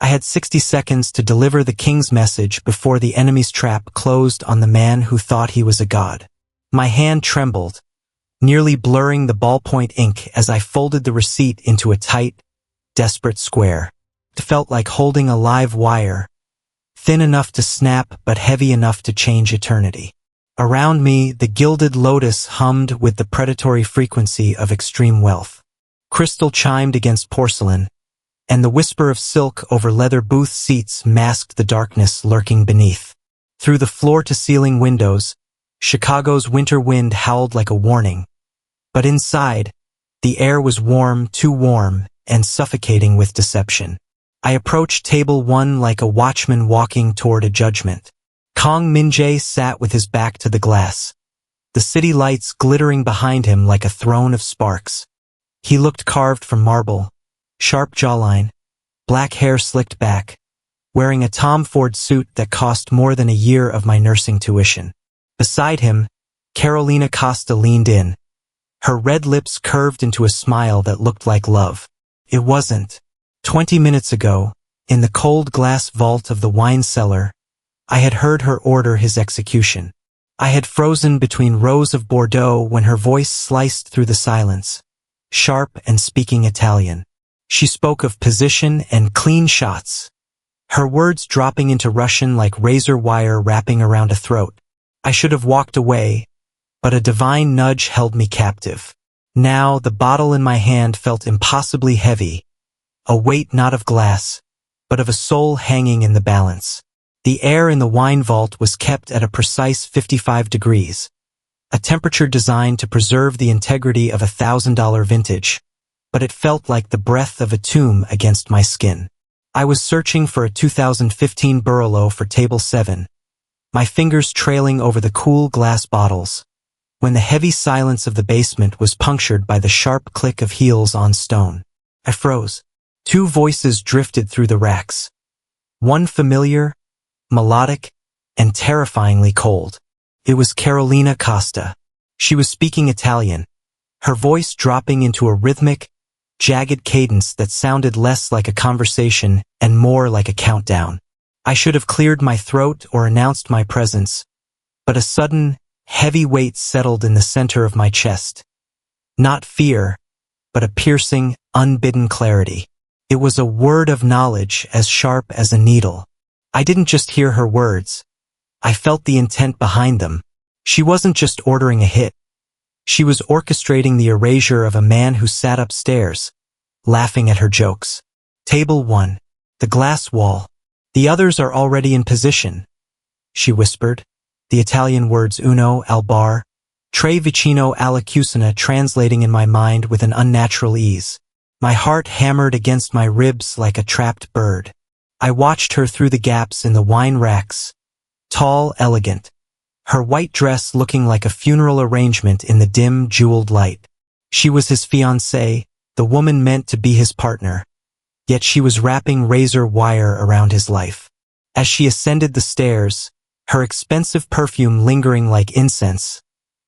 I had 60 seconds to deliver the king's message before the enemy's trap closed on the man who thought he was a god. My hand trembled, nearly blurring the ballpoint ink as I folded the receipt into a tight, desperate square. It felt like holding a live wire, thin enough to snap but heavy enough to change eternity. Around me, the gilded lotus hummed with the predatory frequency of extreme wealth. Crystal chimed against porcelain, and the whisper of silk over leather booth seats masked the darkness lurking beneath. Through the floor-to-ceiling windows, Chicago's winter wind howled like a warning. But inside, the air was warm, too warm, and suffocating with deception. I approached table 1 like a watchman walking toward a judgment. Kong Min-jae sat with his back to the glass, the city lights glittering behind him like a throne of sparks. He looked carved from marble, sharp jawline, black hair slicked back, wearing a Tom Ford suit that cost more than a year of my nursing tuition. Beside him, Carolina Costa leaned in, her red lips curved into a smile that looked like love. It wasn't. 20 minutes ago, in the cold glass vault of the wine cellar, I had heard her order his execution. I had frozen between rows of Bordeaux when her voice sliced through the silence, sharp and speaking Italian. She spoke of position and clean shots, her words dropping into Russian like razor wire wrapping around a throat. I should have walked away, but a divine nudge held me captive. Now the bottle in my hand felt impossibly heavy, a weight not of glass, but of a soul hanging in the balance. The air in the wine vault was kept at a precise 55 degrees, a temperature designed to preserve the integrity of $1,000 vintage, but it felt like the breath of a tomb against my skin. I was searching for a 2015 Barolo for table 7, my fingers trailing over the cool glass bottles, when the heavy silence of the basement was punctured by the sharp click of heels on stone. I froze. 2 voices drifted through the racks. One familiar, melodic, and terrifyingly cold. It was Carolina Costa. She was speaking Italian, her voice dropping into a rhythmic, jagged cadence that sounded less like a conversation and more like a countdown. I should have cleared my throat or announced my presence, but a sudden, heavy weight settled in the center of my chest. Not fear, but a piercing, unbidden clarity. It was a word of knowledge as sharp as a needle. I didn't just hear her words. I felt the intent behind them. She wasn't just ordering a hit. She was orchestrating the erasure of a man who sat upstairs, laughing at her jokes. Table 1. The glass wall. The others are already in position, she whispered, the Italian words uno al bar, tre vicino alla cucina translating in my mind with an unnatural ease. My heart hammered against my ribs like a trapped bird. I watched her through the gaps in the wine racks, tall, elegant, her white dress looking like a funeral arrangement in the dim, jeweled light. She was his fiancée, the woman meant to be his partner, yet she was wrapping razor wire around his life. As she ascended the stairs, her expensive perfume lingering like incense,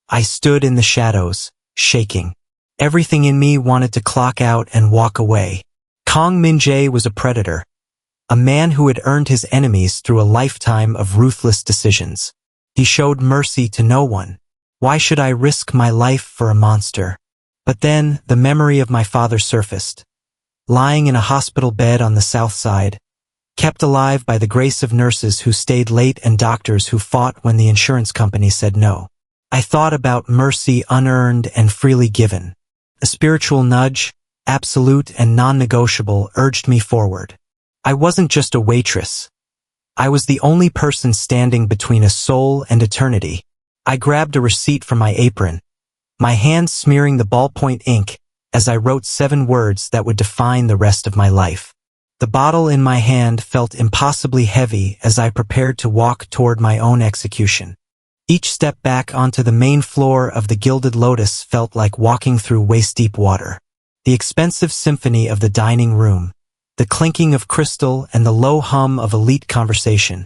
I stood in the shadows, shaking. Everything in me wanted to clock out and walk away. Kong Min-jae was a predator, a man who had earned his enemies through a lifetime of ruthless decisions. He showed mercy to no one. Why should I risk my life for a monster? But then, the memory of my father surfaced. Lying in a hospital bed on the south side, kept alive by the grace of nurses who stayed late and doctors who fought when the insurance company said no. I thought about mercy unearned and freely given. A spiritual nudge, absolute and non-negotiable, urged me forward. I wasn't just a waitress. I was the only person standing between a soul and eternity. I grabbed a receipt from my apron, my hand smearing the ballpoint ink as I wrote 7 words that would define the rest of my life. The bottle in my hand felt impossibly heavy as I prepared to walk toward my own execution. Each step back onto the main floor of the Gilded Lotus felt like walking through waist-deep water. The expensive symphony of the dining room, the clinking of crystal and the low hum of elite conversation,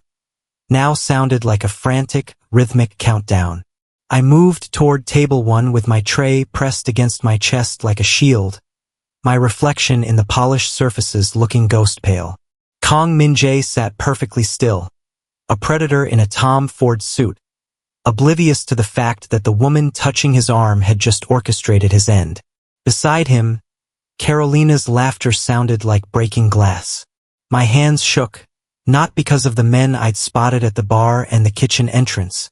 now sounded like a frantic, rhythmic countdown. I moved toward table 1 with my tray pressed against my chest like a shield, my reflection in the polished surfaces looking ghost pale. Kong Min-jae sat perfectly still, a predator in a Tom Ford suit, oblivious to the fact that the woman touching his arm had just orchestrated his end. Beside him, Carolina's laughter sounded like breaking glass. My hands shook, not because of the men I'd spotted at the bar and the kitchen entrance,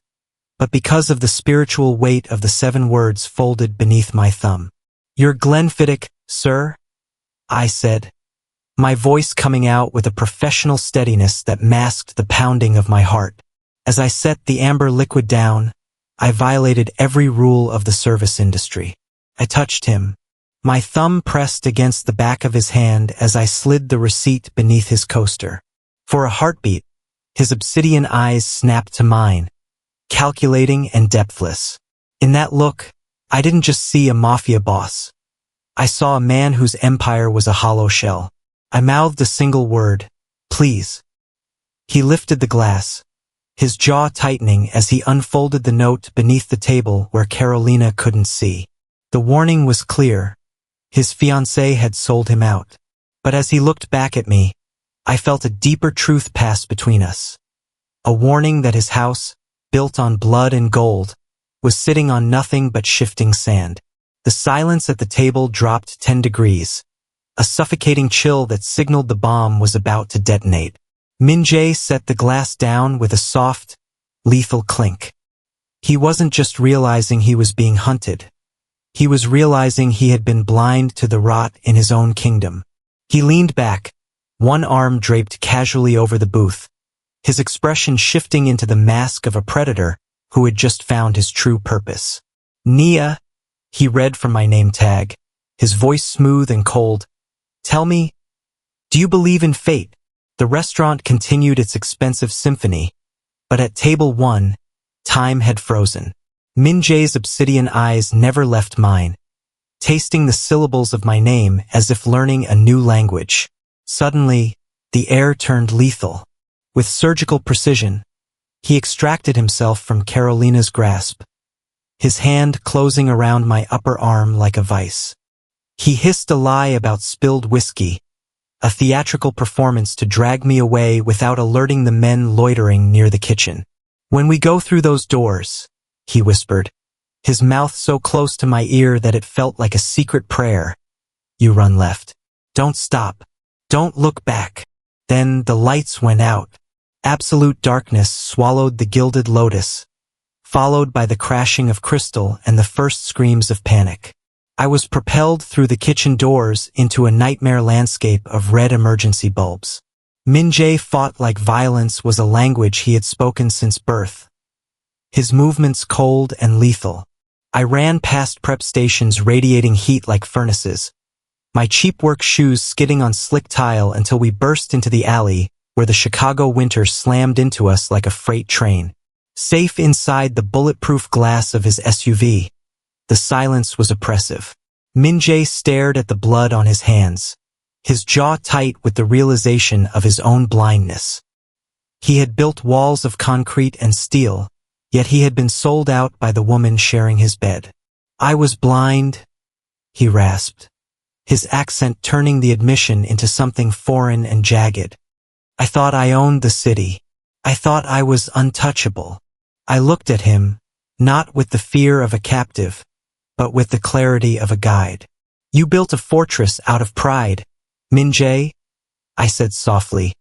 but because of the spiritual weight of the 7 words folded beneath my thumb. "You're Glenfiddich, sir?" I said, my voice coming out with a professional steadiness that masked the pounding of my heart. As I set the amber liquid down, I violated every rule of the service industry. I touched him. My thumb pressed against the back of his hand as I slid the receipt beneath his coaster. For a heartbeat, his obsidian eyes snapped to mine, calculating and depthless. In that look, I didn't just see a mafia boss. I saw a man whose empire was a hollow shell. I mouthed a single word, "Please." He lifted the glass, his jaw tightening as he unfolded the note beneath the table where Carolina couldn't see. The warning was clear. His fiancée had sold him out. But as he looked back at me, I felt a deeper truth pass between us. A warning that his house, built on blood and gold, was sitting on nothing but shifting sand. The silence at the table dropped 10 degrees, a suffocating chill that signaled the bomb was about to detonate. Min-jae set the glass down with a soft, lethal clink. He wasn't just realizing he was being hunted. He was realizing he had been blind to the rot in his own kingdom. He leaned back, one arm draped casually over the booth, his expression shifting into the mask of a predator who had just found his true purpose. "Nia," he read from my name tag, his voice smooth and cold. "Tell me, do you believe in fate?" The restaurant continued its expensive symphony, but at table 1, time had frozen. Min-jae's obsidian eyes never left mine, tasting the syllables of my name as if learning a new language. Suddenly, the air turned lethal. With surgical precision, he extracted himself from Carolina's grasp, his hand closing around my upper arm like a vice. He hissed a lie about spilled whiskey, a theatrical performance to drag me away without alerting the men loitering near the kitchen. "When we go through those doors," he whispered, his mouth so close to my ear that it felt like a secret prayer, "you run left. Don't stop. Don't look back." Then the lights went out. Absolute darkness swallowed the gilded lotus, followed by the crashing of crystal and the first screams of panic. I was propelled through the kitchen doors into a nightmare landscape of red emergency bulbs. Min-jae fought like violence was a language he had spoken since birth, his movements cold and lethal. I ran past prep stations radiating heat like furnaces, my cheap work shoes skidding on slick tile until we burst into the alley where the Chicago winter slammed into us like a freight train. Safe inside the bulletproof glass of his SUV, the silence was oppressive. Min-jae stared at the blood on his hands, his jaw tight with the realization of his own blindness. He had built walls of concrete and steel, yet he had been sold out by the woman sharing his bed. "I was blind," he rasped, his accent turning the admission into something foreign and jagged. "I thought I owned the city. I thought I was untouchable." I looked at him, not with the fear of a captive, but with the clarity of a guide. "You built a fortress out of pride, Min-jae," I said softly,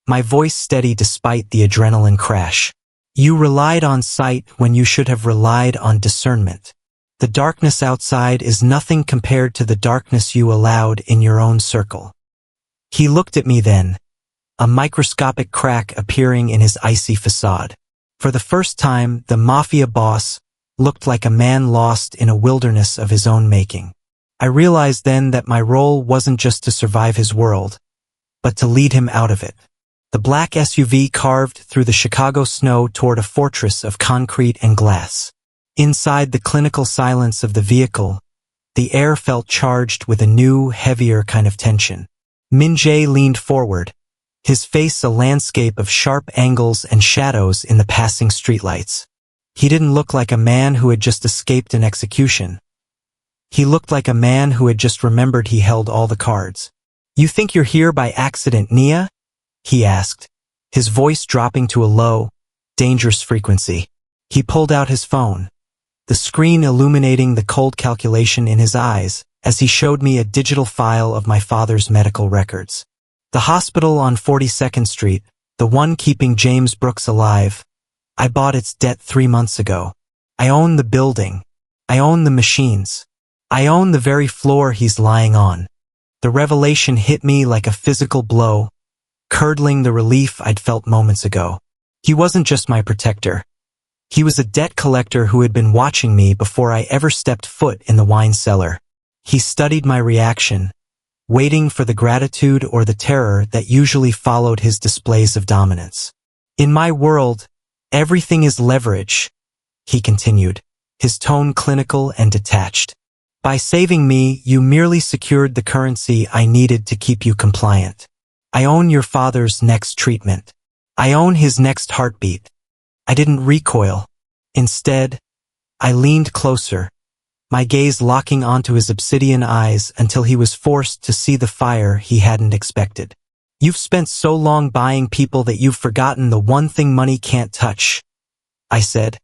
my voice steady despite the adrenaline crash. "You relied on sight when you should have relied on discernment. The darkness outside is nothing compared to the darkness you allowed in your own circle." He looked at me then, a microscopic crack appearing in his icy facade. For the first time, the mafia boss looked like a man lost in a wilderness of his own making. I realized then that my role wasn't just to survive his world, but to lead him out of it. The black SUV carved through the Chicago snow toward a fortress of concrete and glass. Inside the clinical silence of the vehicle, the air felt charged with a new, heavier kind of tension. Min-jae leaned forward, his face a landscape of sharp angles and shadows in the passing streetlights. He didn't look like a man who had just escaped an execution. He looked like a man who had just remembered he held all the cards. "You think you're here by accident, Nia?" he asked, his voice dropping to a low, dangerous frequency. He pulled out his phone, the screen illuminating the cold calculation in his eyes as he showed me a digital file of my father's medical records. The hospital on 42nd Street, the one keeping James Brooks alive, I bought its debt 3 months ago. I own the building. I own the machines. I own the very floor he's lying on. The revelation hit me like a physical blow, curdling the relief I'd felt moments ago. He wasn't just my protector. He was a debt collector who had been watching me before I ever stepped foot in the wine cellar. He studied my reaction, waiting for the gratitude or the terror that usually followed his displays of dominance. In my world, everything is leverage, he continued, his tone clinical and detached. By saving me, you merely secured the currency I needed to keep you compliant. I own your father's next treatment. I own his next heartbeat. I didn't recoil. Instead, I leaned closer, my gaze locking onto his obsidian eyes until he was forced to see the fire he hadn't expected. You've spent so long buying people that you've forgotten the one thing money can't touch, I said,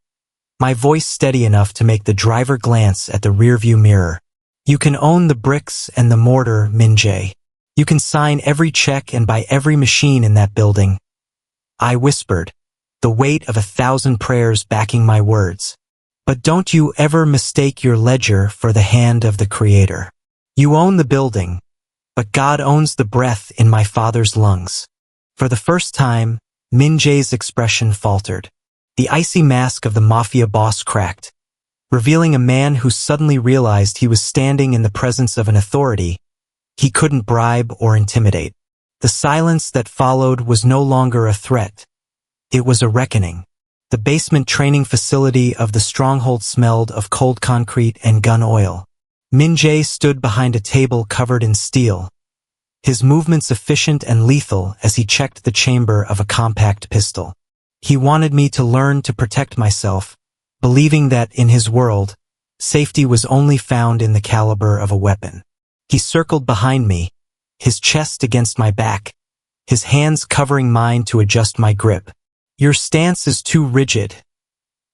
my voice steady enough to make the driver glance at the rearview mirror. You can own the bricks and the mortar, Min Jae. You can sign every check and buy every machine in that building. I whispered, the weight of 1,000 prayers backing my words. But don't you ever mistake your ledger for the hand of the Creator. You own the building, but God owns the breath in my father's lungs. For the first time, Min Jae's expression faltered. The icy mask of the Mafia boss cracked, revealing a man who suddenly realized he was standing in the presence of an authority he couldn't bribe or intimidate. The silence that followed was no longer a threat. It was a reckoning. The basement training facility of the stronghold smelled of cold concrete and gun oil. Min Jae stood behind a table covered in steel, his movements efficient and lethal as he checked the chamber of a compact pistol. He wanted me to learn to protect myself, believing that, in his world, safety was only found in the caliber of a weapon. He circled behind me, his chest against my back, his hands covering mine to adjust my grip. Your stance is too rigid,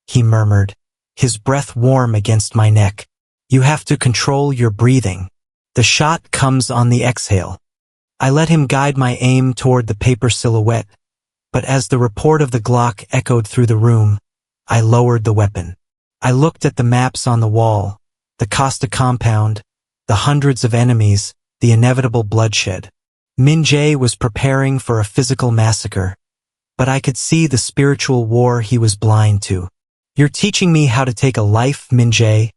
he murmured, his breath warm against my neck. You have to control your breathing. The shot comes on the exhale. I let him guide my aim toward the paper silhouette, but as the report of the Glock echoed through the room, I lowered the weapon. I looked at the maps on the wall, the Costa compound, the hundreds of enemies, the inevitable bloodshed. Min Jae was preparing for a physical massacre, but I could see the spiritual war he was blind to. You're teaching me how to take a life, Min Jae,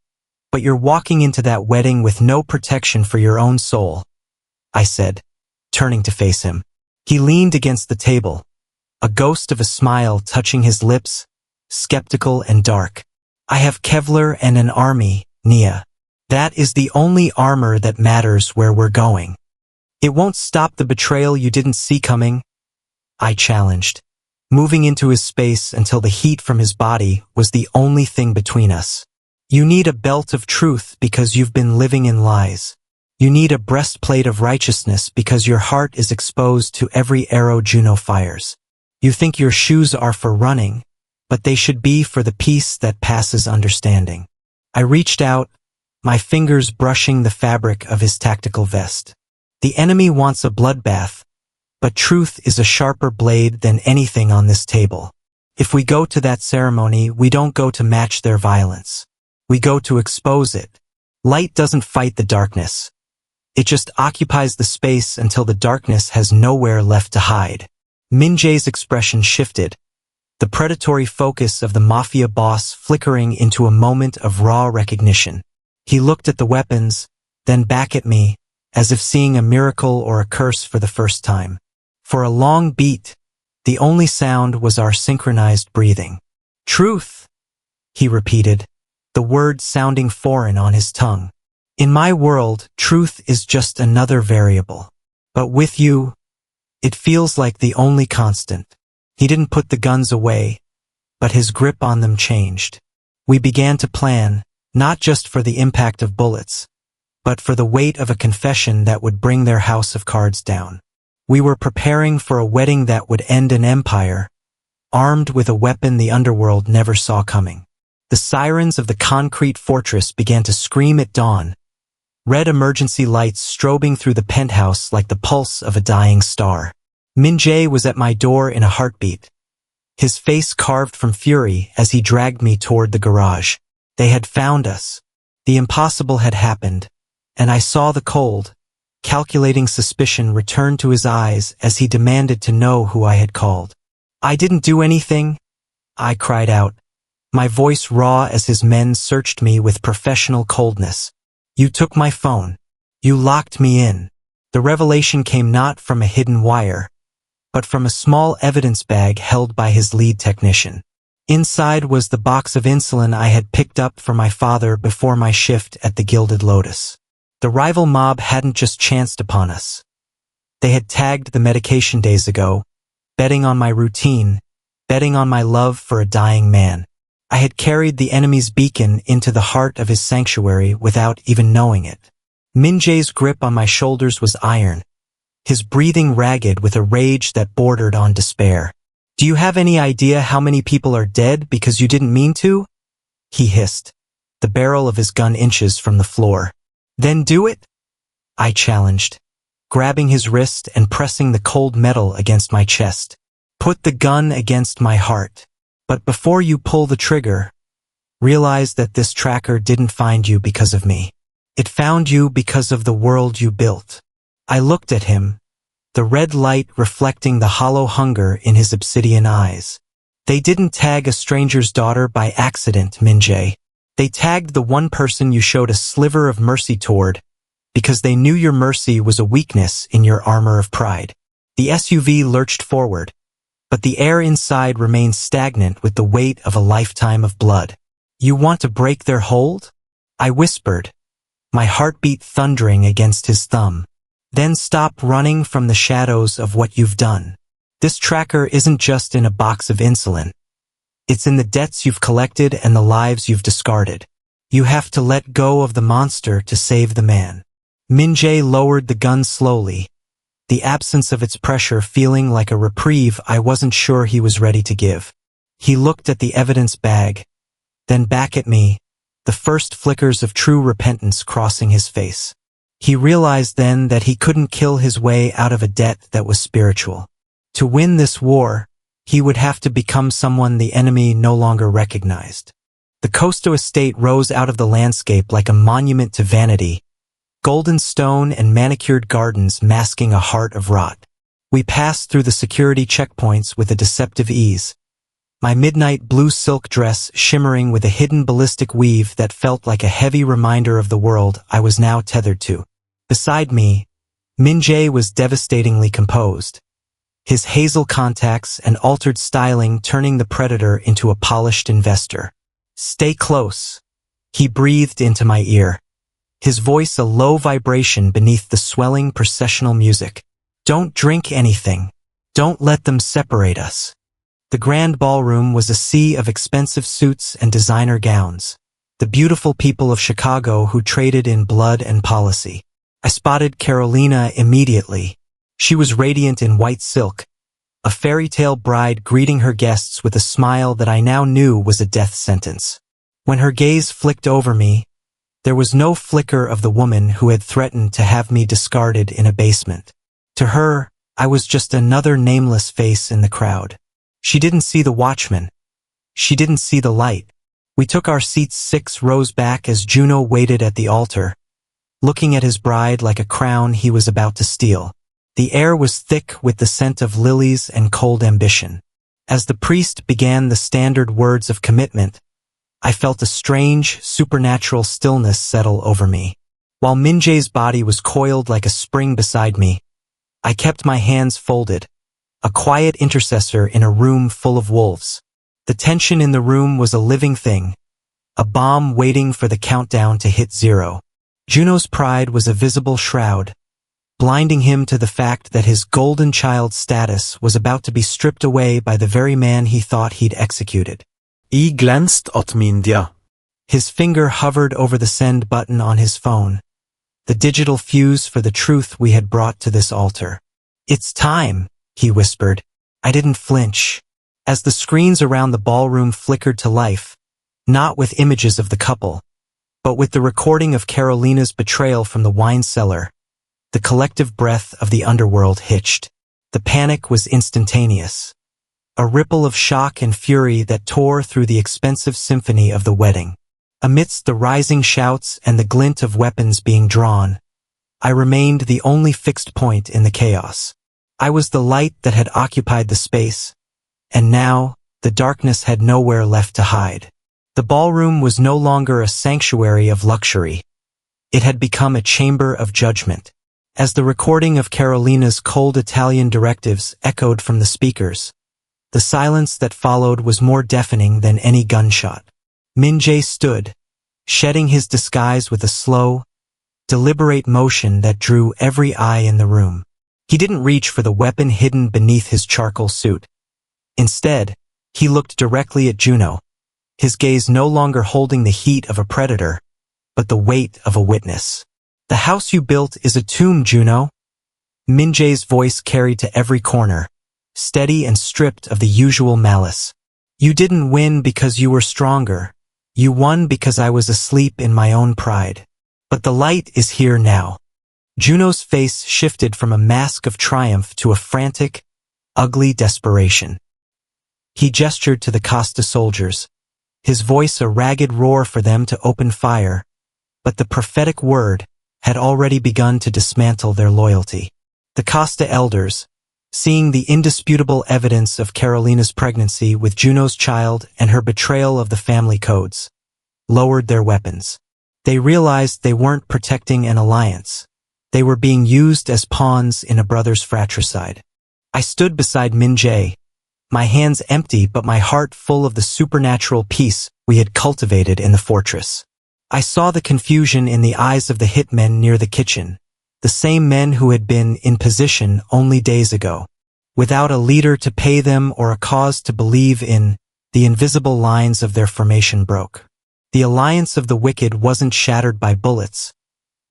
but you're walking into that wedding with no protection for your own soul, I said, turning to face him. He leaned against the table, a ghost of a smile touching his lips, skeptical and dark. I have Kevlar and an army, Nia. That is the only armor that matters where we're going. It won't stop the betrayal you didn't see coming, I challenged, moving into his space until the heat from his body was the only thing between us. You need a belt of truth because you've been living in lies. You need a breastplate of righteousness because your heart is exposed to every arrow Juno fires. You think your shoes are for running, but they should be for the peace that passes understanding. I reached out, my fingers brushing the fabric of his tactical vest. The enemy wants a bloodbath, but truth is a sharper blade than anything on this table. If we go to that ceremony, we don't go to match their violence. We go to expose it. Light doesn't fight the darkness. It just occupies the space until the darkness has nowhere left to hide. Min Jae's expression shifted, the predatory focus of the Mafia boss flickering into a moment of raw recognition. He looked at the weapons, then back at me, as if seeing a miracle or a curse for the first time. For a long beat, the only sound was our synchronized breathing. Truth, he repeated, the word sounding foreign on his tongue. In my world, truth is just another variable. But with you, it feels like the only constant. He didn't put the guns away, but his grip on them changed. We began to plan, not just for the impact of bullets, but for the weight of a confession that would bring their house of cards down. We were preparing for a wedding that would end an empire, armed with a weapon the underworld never saw coming. The sirens of the concrete fortress began to scream at dawn, red emergency lights strobing through the penthouse like the pulse of a dying star. Min-jae was at my door in a heartbeat, his face carved from fury as he dragged me toward the garage. They had found us. The impossible had happened, and I saw the cold, calculating suspicion return to his eyes as he demanded to know who I had called. "I didn't do anything," I cried out, my voice raw as his men searched me with professional coldness. "You took my phone. You locked me in." The revelation came not from a hidden wire, but from a small evidence bag held by his lead technician. Inside was the box of insulin I had picked up for my father before my shift at the Gilded Lotus. The rival mob hadn't just chanced upon us. They had tagged the medication days ago, betting on my routine, betting on my love for a dying man. I had carried the enemy's beacon into the heart of his sanctuary without even knowing it. Min-jae's grip on my shoulders was iron, his breathing ragged with a rage that bordered on despair. "Do you have any idea how many people are dead because you didn't mean to?" he hissed, the barrel of his gun inches from the floor. "Then do it?" I challenged, grabbing his wrist and pressing the cold metal against my chest. "Put the gun against my heart. But before you pull the trigger, realize that this tracker didn't find you because of me. It found you because of the world you built." I looked at him, the red light reflecting the hollow hunger in his obsidian eyes. "They didn't tag a stranger's daughter by accident, Min-jae. They tagged the one person you showed a sliver of mercy toward, because they knew your mercy was a weakness in your armor of pride." The SUV lurched forward, but the air inside remained stagnant with the weight of a lifetime of blood. "You want to break their hold?" I whispered, my heartbeat thundering against his thumb. "Then stop running from the shadows of what you've done. This tracker isn't just in a box of insulin. It's in the debts you've collected and the lives you've discarded. You have to let go of the monster to save the man." Min-jae lowered the gun slowly, the absence of its pressure feeling like a reprieve I wasn't sure he was ready to give. He looked at the evidence bag, then back at me, the first flickers of true repentance crossing his face. He realized then that he couldn't kill his way out of a debt that was spiritual. To win this war, he would have to become someone the enemy no longer recognized. The Costo estate rose out of the landscape like a monument to vanity, golden stone and manicured gardens masking a heart of rot. We passed through the security checkpoints with a deceptive ease, my midnight blue silk dress shimmering with a hidden ballistic weave that felt like a heavy reminder of the world I was now tethered to. Beside me, Min-jae was devastatingly composed, his hazel contacts and altered styling turning the predator into a polished investor. "Stay close," he breathed into my ear, his voice a low vibration beneath the swelling processional music. "Don't drink anything. Don't let them separate us." The grand ballroom was a sea of expensive suits and designer gowns, the beautiful people of Chicago who traded in blood and policy. I spotted Carolina immediately. She was radiant in white silk, a fairy tale bride greeting her guests with a smile that I now knew was a death sentence. When her gaze flicked over me, there was no flicker of the woman who had threatened to have me discarded in a basement. To her, I was just another nameless face in the crowd. She didn't see the watchman. She didn't see the light. We took our seats 6 rows back as Juno waited at the altar, looking at his bride like a crown he was about to steal. The air was thick with the scent of lilies and cold ambition. As the priest began the standard words of commitment, I felt a strange, supernatural stillness settle over me. While Min-jae's body was coiled like a spring beside me, I kept my hands folded, a quiet intercessor in a room full of wolves. The tension in the room was a living thing, a bomb waiting for the countdown to hit 0. Juno's pride was a visible shroud, blinding him to the fact that his golden child status was about to be stripped away by the very man he thought he'd executed. I glänst åt min dia. His finger hovered over the send button on his phone, the digital fuse for the truth we had brought to this altar. "It's time," he whispered. I didn't flinch. As the screens around the ballroom flickered to life, not with images of the couple, but with the recording of Carolina's betrayal from the wine cellar, the collective breath of the underworld hitched. The panic was instantaneous. A ripple of shock and fury that tore through the expensive symphony of the wedding. Amidst the rising shouts and the glint of weapons being drawn, I remained the only fixed point in the chaos. I was the light that had occupied the space, and now the darkness had nowhere left to hide. The ballroom was no longer a sanctuary of luxury. It had become a chamber of judgment. As the recording of Carolina's cold Italian directives echoed from the speakers, the silence that followed was more deafening than any gunshot. Min-jae stood, shedding his disguise with a slow, deliberate motion that drew every eye in the room. He didn't reach for the weapon hidden beneath his charcoal suit. Instead, he looked directly at Juno, his gaze no longer holding the heat of a predator, but the weight of a witness. "The house you built is a tomb, Juno." Min-jae's voice carried to every corner, steady and stripped of the usual malice. "You didn't win because you were stronger. You won because I was asleep in my own pride. But the light is here now." Juno's face shifted from a mask of triumph to a frantic, ugly desperation. He gestured to the Costa soldiers, his voice a ragged roar for them to open fire, but the prophetic word had already begun to dismantle their loyalty. The Costa elders, seeing the indisputable evidence of Carolina's pregnancy with Juno's child and her betrayal of the family codes, lowered their weapons. They realized they weren't protecting an alliance. They were being used as pawns in a brother's fratricide. I stood beside Min-jae, my hands empty but my heart full of the supernatural peace we had cultivated in the fortress. I saw the confusion in the eyes of the hitmen near the kitchen, the same men who had been in position only days ago. Without a leader to pay them or a cause to believe in, the invisible lines of their formation broke. The alliance of the wicked wasn't shattered by bullets,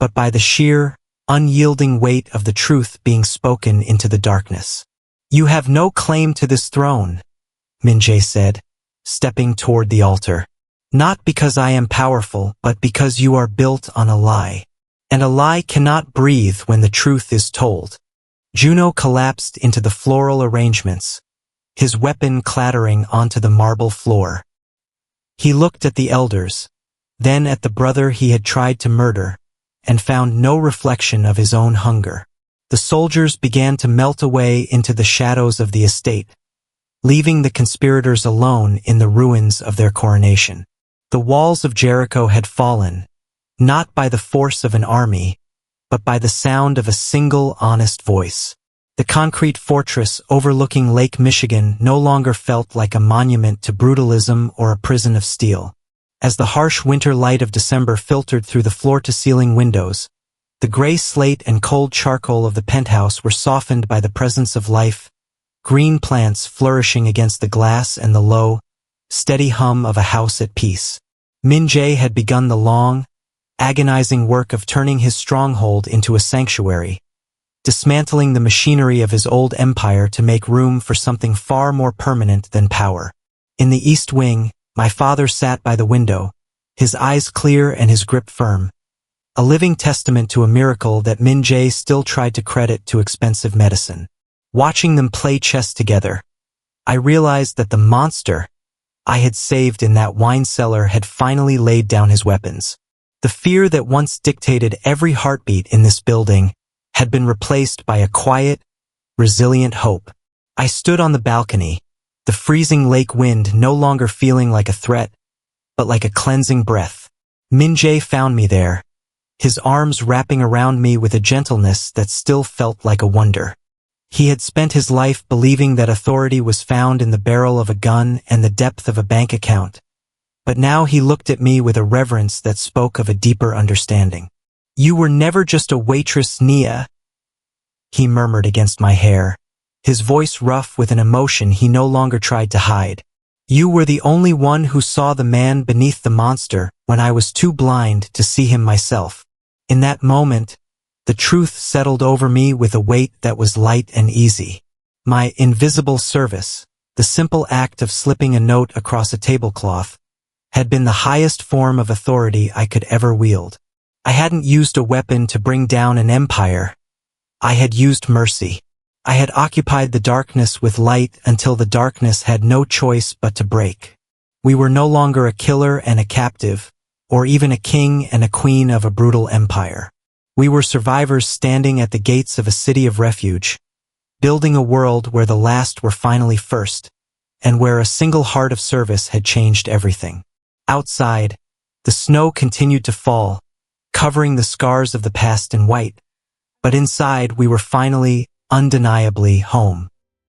but by the sheer, unyielding weight of the truth being spoken into the darkness. "You have no claim to this throne," Min-jae said, stepping toward the altar. "Not because I am powerful, but because you are built on a lie. And a lie cannot breathe when the truth is told." Juno collapsed into the floral arrangements, his weapon clattering onto the marble floor. He looked at the elders, then at the brother he had tried to murder, and found no reflection of his own hunger. The soldiers began to melt away into the shadows of the estate, leaving the conspirators alone in the ruins of their coronation. The walls of Jericho had fallen, not by the force of an army, but by the sound of a single honest voice. The concrete fortress overlooking Lake Michigan no longer felt like a monument to brutalism or a prison of steel. As the harsh winter light of December filtered through the floor-to-ceiling windows, the gray slate and cold charcoal of the penthouse were softened by the presence of life, green plants flourishing against the glass and the low, steady hum of a house at peace. Min-jae had begun the long, agonizing work of turning his stronghold into a sanctuary, dismantling the machinery of his old empire to make room for something far more permanent than power. In the East Wing, my father sat by the window, his eyes clear and his grip firm, a living testament to a miracle that Min-jae still tried to credit to expensive medicine. Watching them play chess together, I realized that the monster I had saved in that wine cellar had finally laid down his weapons. The fear that once dictated every heartbeat in this building had been replaced by a quiet, resilient hope. I stood on the balcony, the freezing lake wind no longer feeling like a threat, but like a cleansing breath. Min-jae found me there, his arms wrapping around me with a gentleness that still felt like a wonder. He had spent his life believing that authority was found in the barrel of a gun and the depth of a bank account. But now he looked at me with a reverence that spoke of a deeper understanding. "You were never just a waitress, Nia," he murmured against my hair, his voice rough with an emotion he no longer tried to hide. "You were the only one who saw the man beneath the monster when I was too blind to see him myself." In that moment, The truth settled over me with a weight that was light and easy. My invisible service, the simple act of slipping a note across a tablecloth, had been the highest form of authority I could ever wield. I hadn't used a weapon to bring down an empire. I had used mercy. I had occupied the darkness with light until the darkness had no choice but to break. We were no longer a killer and a captive, or even a king and a queen of a brutal empire. We were survivors standing at the gates of a city of refuge, building a world where the last were finally first, and where a single heart of service had changed everything. Outside, the snow continued to fall, covering the scars of the past in white, but inside we were finally, undeniably home.